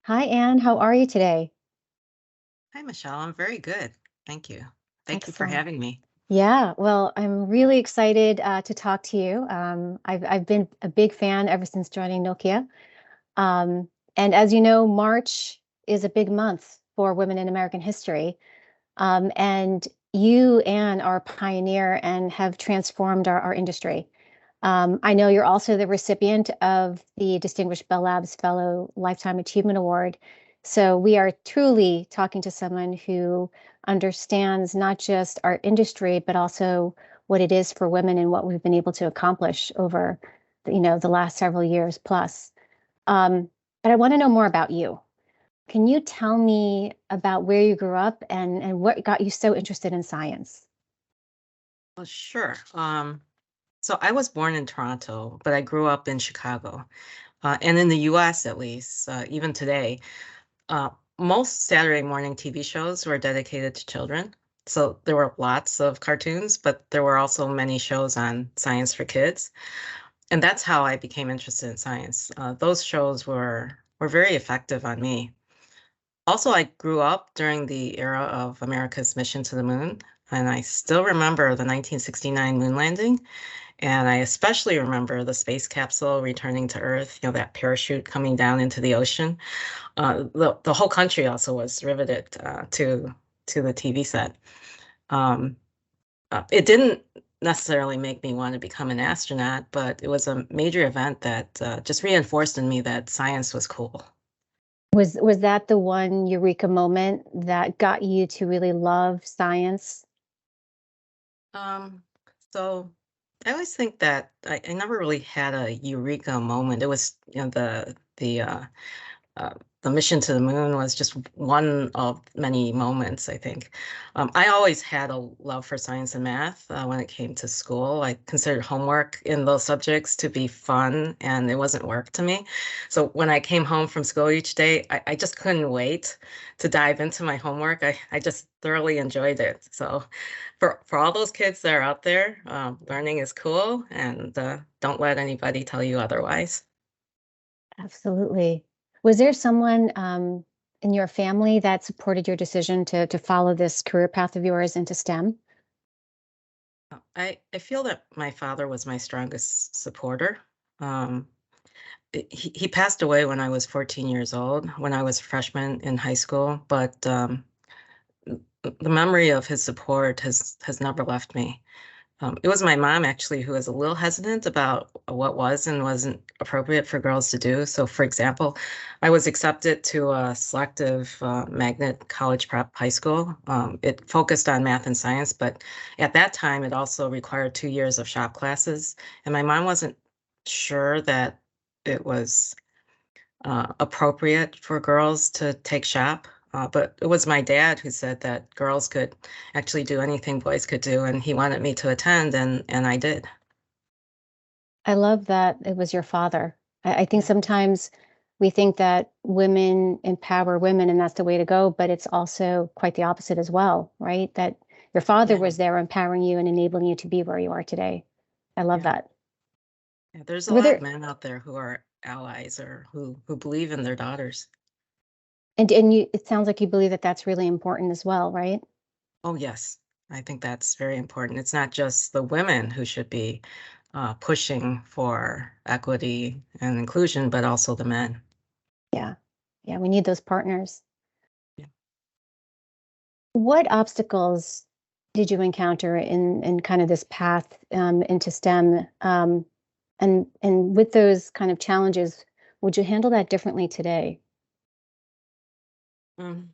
Hi, Anne. How are you today? Hi, Michelle. I'm very good. Thank you. Thank you for Excellent. having me. Yeah, well, I'm really excited to talk to you. I've been a big fan ever since joining Nokia. Um, and as you know, March is a big month for women in American history. And you, Anne, are a pioneer and have transformed our industry. I know you're also the recipient of the Distinguished Bell Labs Fellow Lifetime Achievement Award. So we are truly talking to someone who understands not just our industry, but also what it is for women and what we've been able to accomplish over, the last several years plus. Um, but I want to know more about you. Can you tell me about where you grew up and what got you so interested in science? Well, sure. So I was born in Toronto, but I grew up in Chicago. And in the US, at least, even today, uh, most Saturday morning TV shows were dedicated to children. So there were lots of cartoons, but there were also many shows on science for kids. And that's how I became interested in science. Those shows were very effective on me. Also, I grew up during the era of America's mission to the moon, and I still remember the 1969 moon landing, and I especially remember the space capsule returning to Earth, that parachute coming down into the ocean. The whole country also was riveted to the TV set. Um, it didn't necessarily make me want to become an astronaut, but it was a major event that just reinforced in me that science was cool. Was that the one eureka moment that got you to really love science? Um, so I always think that I never really had a eureka moment. It was, uh, the mission to the moon was just one of many moments, I think. I always had a love for science and math when it came to school. I considered homework in those subjects to be fun, and it wasn't work to me. So when I came home from school each day, I just couldn't wait to dive into my homework. I just thoroughly enjoyed it. So for all those kids that are out there, learning is cool, and don't let anybody tell you otherwise. Absolutely. Was there someone in your family that supported your decision to follow this career path of yours into STEM? I feel that my father was my strongest supporter. Um, he passed away when I was 14 years old, when I was a freshman in high school, but the memory of his support has never left me. It was my mom actually who was a little hesitant about what was and wasn't appropriate for girls to do. So, for example, I was accepted to a selective magnet college prep high school. It focused on math and science, but at that time, it also required 2 years of shop classes. And my mom wasn't sure that it was appropriate for girls to take shop. But it was my dad who said that girls could actually do anything boys could do, and he wanted me to attend, and I did. I love that it was your father. I think Yeah. sometimes we think that women empower women and that's the way to go, but it's also quite the opposite as well, right? That your father Yeah, was there empowering you and enabling you to be where you are today. I love yeah, that. yeah. There's a Were lot of there men out there who are allies or who believe in their daughters. and you it sounds like you believe that that's really important as well, right? Oh, yes, I think that's very important. It's not just the women who should be pushing for equity and inclusion, but also the men. Yeah. Yeah, we need those partners. Yeah. What obstacles did you encounter in kind of this path into STEM? And with those kind of challenges, would you handle that differently today? Um,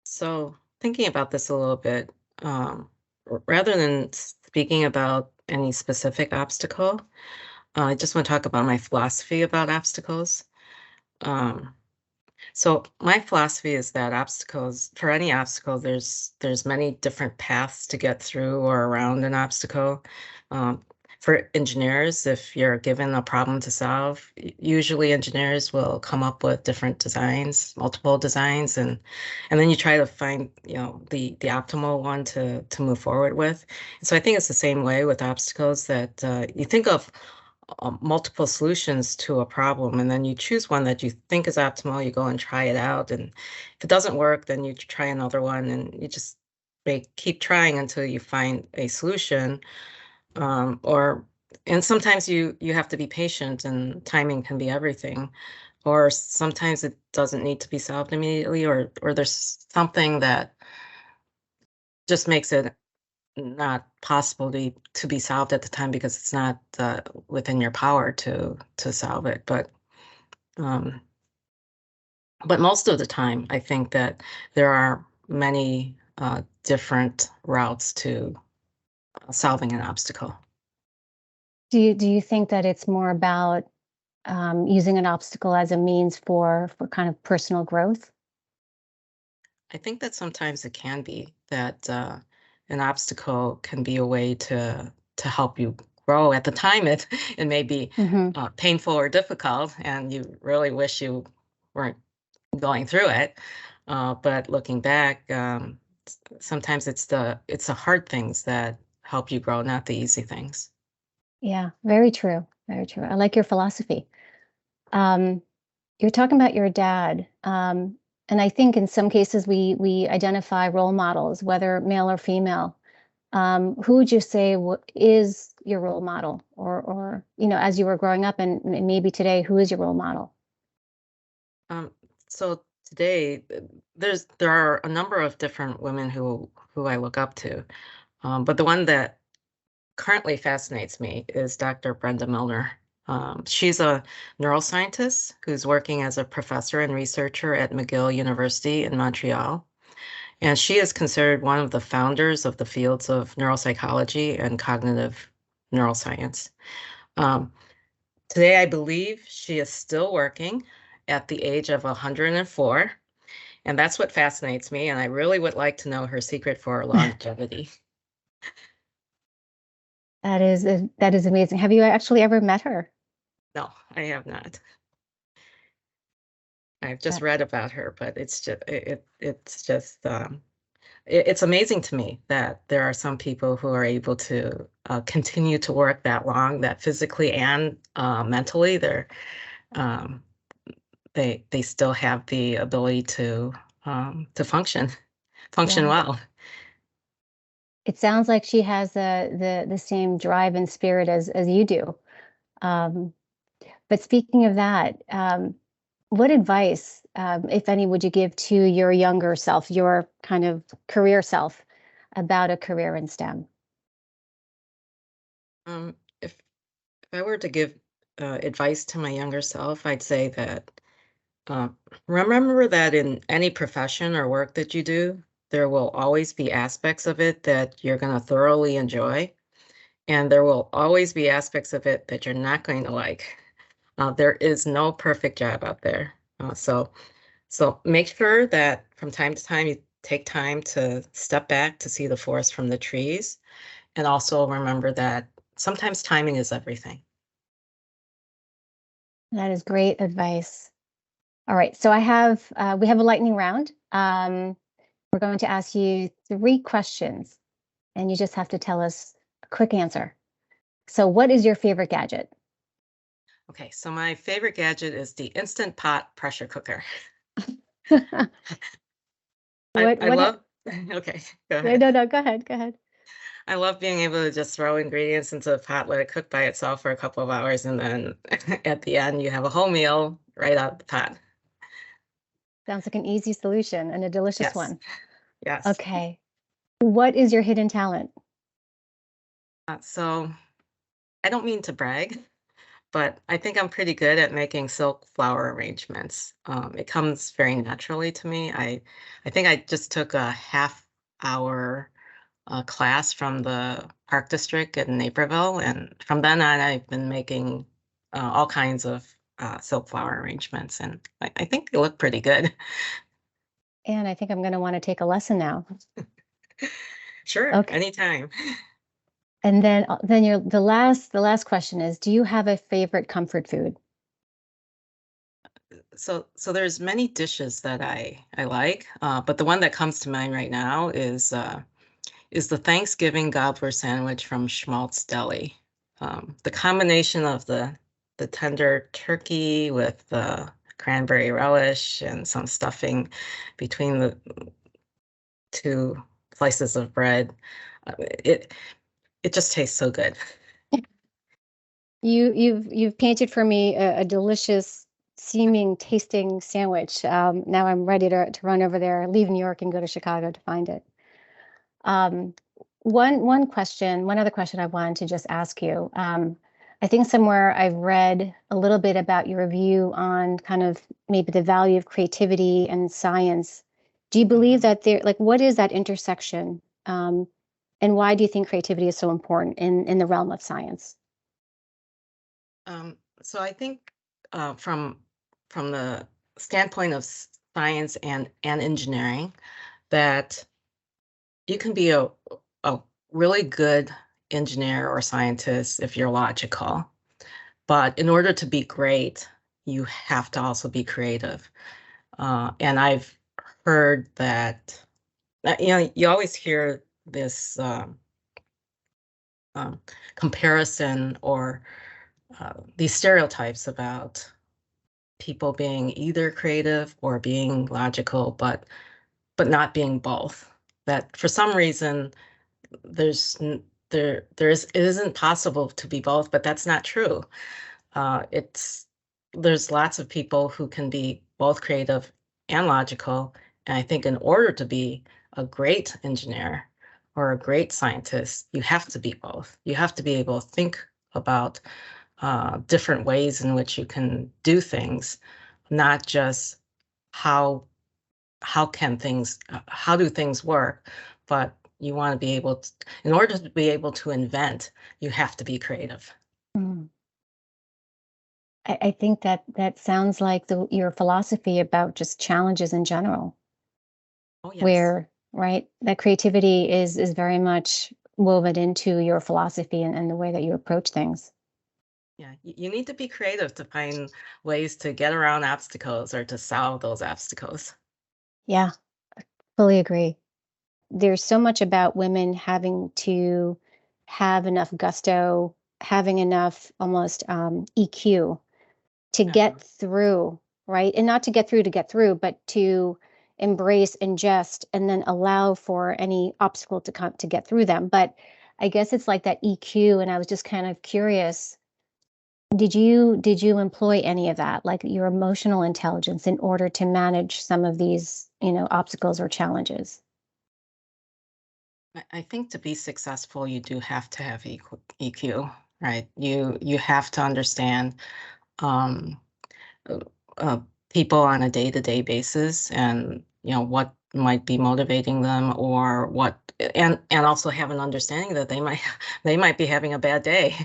So, thinking about this a little bit, rather than speaking about any specific obstacle, I just want to talk about my philosophy about obstacles. Um, so, my philosophy is that for any obstacle, there's many different paths to get through or around an obstacle. Um, for engineers, if you're given a problem to solve, usually engineers will come up with different designs, multiple designs, and then you try to find, the optimal one to move forward with. So I think it's the same way with obstacles that you think of multiple solutions to a problem, and then you choose one that you think is optimal. You go and try it out, and if it doesn't work, then you try another one, and you just keep trying until you find a solution. Or and sometimes you have to be patient, and timing can be everything. Or sometimes it doesn't need to be solved immediately, or there's something that just makes it not possible to be solved at the time because it's not within your power to solve it. Um, but most of the time, I think that there are many different routes to solving an obstacle. Do you think that it's more about using an obstacle as a means for kind of personal growth? I think that sometimes it can be that an obstacle can be a way to help you grow. At the time, it may be Hmm. painful or difficult, and you really wish you weren't going through it. But looking back, sometimes it's the hard things that help you grow, not the easy things. Yeah, very true. Very true. I like your philosophy. Um, you're talking about your dad, and I think in some cases we identify role models, whether male or female. Who would you say is your role model, or as you were growing up, and maybe today, who is your role model? Um, so today, there are a number of different women who I look up to, but the one that currently fascinates me is Dr. Brenda Milner. She's a neuroscientist who's working as a professor and researcher at McGill University in Montreal. And she is considered one of the founders of the fields of neuropsychology and cognitive neuroscience. Um, Today, I believe she is still working at the age of 104. And that's what fascinates me. And I really would like to know her secret for longevity. That is amazing. Have you actually ever met her? No, I have not. I've just That read about her, but it's just it's amazing to me that there are some people who are able to continue to work that long, that physically and mentally um, they still have the ability to function Yeah. well. It sounds like she has the same drive and spirit as you do. Um, but speaking of that, what advice, if any, would you give to your younger self, your kind of career self, about a career in STEM? If I were to give advice to my younger self, I'd say that uh, remember that in any profession or work that you do, there will always be aspects of it that you're going to thoroughly enjoy, and there will always be aspects of it that you're not going to like. There is no perfect job out there. So make sure that from time to time you take time to step back to see the forest from the trees, and also remember that sometimes timing is everything. That is great advice. All right, so we have a lightning round. We're going to ask you three questions, and you just have to tell us a quick answer. So, what is your favorite gadget? Okay, so my favorite gadget is the Instant Pot pressure cooker. I, What I what? love, okay, go No, ahead. no, no. Go ahead. Go ahead. I love being able to just throw ingredients into a pot, let it cook by itself for a couple of hours, and then at the end, you have a whole meal right out of the pot. Sounds like an easy solution and a delicious Yes, one. yes. Okay. What is your hidden talent? So I don't mean to brag, but I think I'm pretty good at making silk flower arrangements. It comes very naturally to me. I think I just took a half hour class from the Park District in Naperville, and from then on, I've been making all kinds of silk flower arrangements, and I think they look pretty good. And I think I'm going to want to take a lesson now. Sure, Okay. anytime. And then the last question is, do you have a favorite comfort food? So there's many dishes that I like, but the one that comes to mind right now is the Thanksgiving gobbler sandwich from Schmaltz Deli. the combination of the tender turkey with the cranberry relish and some stuffing between the two slices of bread, it it just tastes so good. You've painted for me a delicious seeming tasting sandwich. Now I'm ready to run over there, leave New York and go to Chicago to find it. Um, one other question I wanted to just ask you. I think somewhere I've read a little bit about your view on kind of maybe the value of creativity and science. Do you believe Mhm. that like, what is that intersection? And why do you think creativity is so important in the realm of science? So I think from the standpoint of science and engineering, that you can be a really good engineer or scientist if you're logical, but in order to be great, you have to also be creative. And I've heard that, you always hear this um, comparison or these stereotypes about people being either creative or being logical, but not being both. That for some reason there's it isn't possible to be both, but that's not true. It's There's lots of people who can be both creative and logical, and I think in order to be a great engineer or a great scientist, you have to be both. You have to be able to think about different ways in which you can do things, not just how how do things work, but you want to be able to, in order to be able to invent, you have to be creative. Mm. I think that that sounds like your philosophy about just challenges in general, Oh, yes. where, right, that creativity is very much woven into your philosophy and the way that you approach things. Yeah, you need to be creative to find ways to get around obstacles or to solve those obstacles. Yeah, fully agree. There's so much about women having to have enough gusto, having enough almost EQ to Uh-huh. get through, right? And not to get through, but to embrace, ingest, and then allow for any obstacle to come to get through them. But I guess it's like that EQ, and I was just kind of curious, did you employ any of that, like your emotional intelligence, in order to manage some of these, obstacles or challenges? I think to be successful, you do have to have EQ, right? You have to understand um, uh, uh, people on a day-to-day basis, and what might be motivating them, or what, and also have an understanding that they might be having a bad day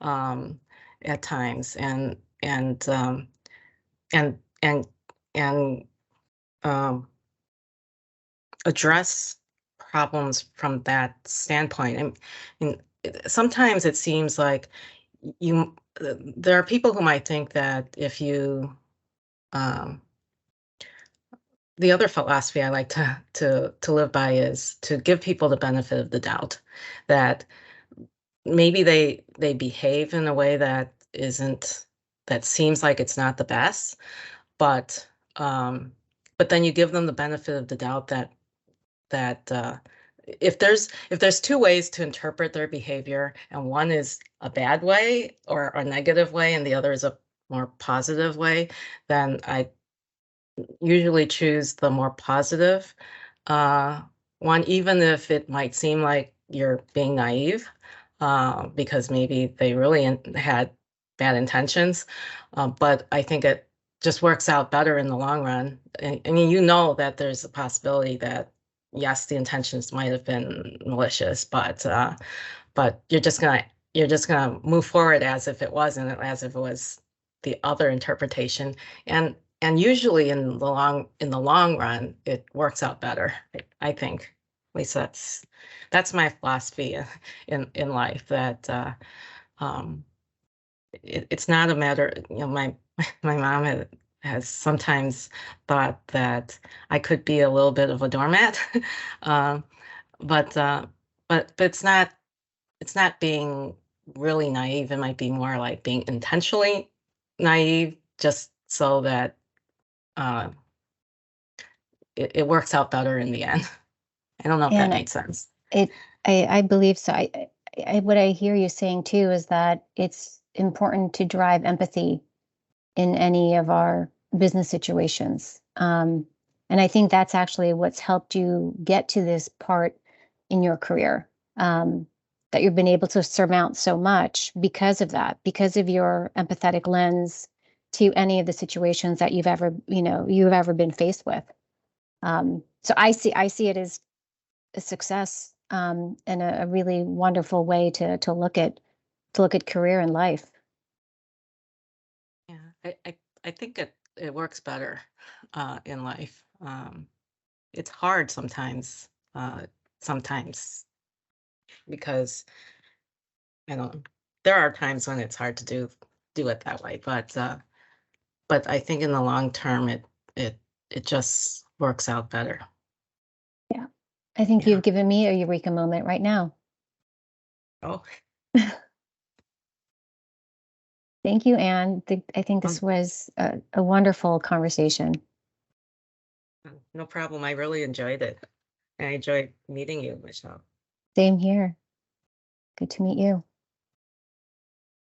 um, at times, and and um, address problems from that standpoint. And sometimes it seems like there are people who might think that if you um, the other philosophy I like to live by is to give people the benefit of the doubt, that maybe they behave in a way that seems like it's not the best, but um, but then you give them the benefit of the doubt that if there's two ways to interpret their behavior, and one is a bad way or a negative way, and the other is a more positive way, then I usually choose the more positive uh, one, even if it might seem like you're being naive, because maybe they really had bad intentions. But I think it just works out better in the long run. I mean, that there's a possibility that, yes, the intentions might have been malicious, but you're just gonna move forward as if it wasn't, as if it was the other interpretation. And usually in the long run, it works out better, I think. At least that's my philosophy in life, that um it's not a matter, my mom has sometimes thought that I could be a little bit of a doormat. um but uh but it's not being really naive. It might be more like being intentionally naive, just so that uh, it works out better in the end. I don't know if that And made sense. it, I believe so. What I hear you saying too is that it's important to drive empathy in any of our business situations. And I think that's actually what's helped you get to this part in your career. That you've been able to surmount so much because of that, because of your empathetic lens to any of the situations that you've ever been faced with. So I see it as a success, and a really wonderful way to look at career and life. Yeah, I think it works better in life. It's hard sometimes because I don't. There are times when it's hard to do it that way, but I think in the long term, it it just works out better. Yeah. I think Yeah. you've given me a eureka moment right now. Oh, Thank you, Anne. I think this um, was a wonderful conversation. no problem. I really enjoyed it. I enjoyed meeting you, Michelle. Same here. Good to meet you.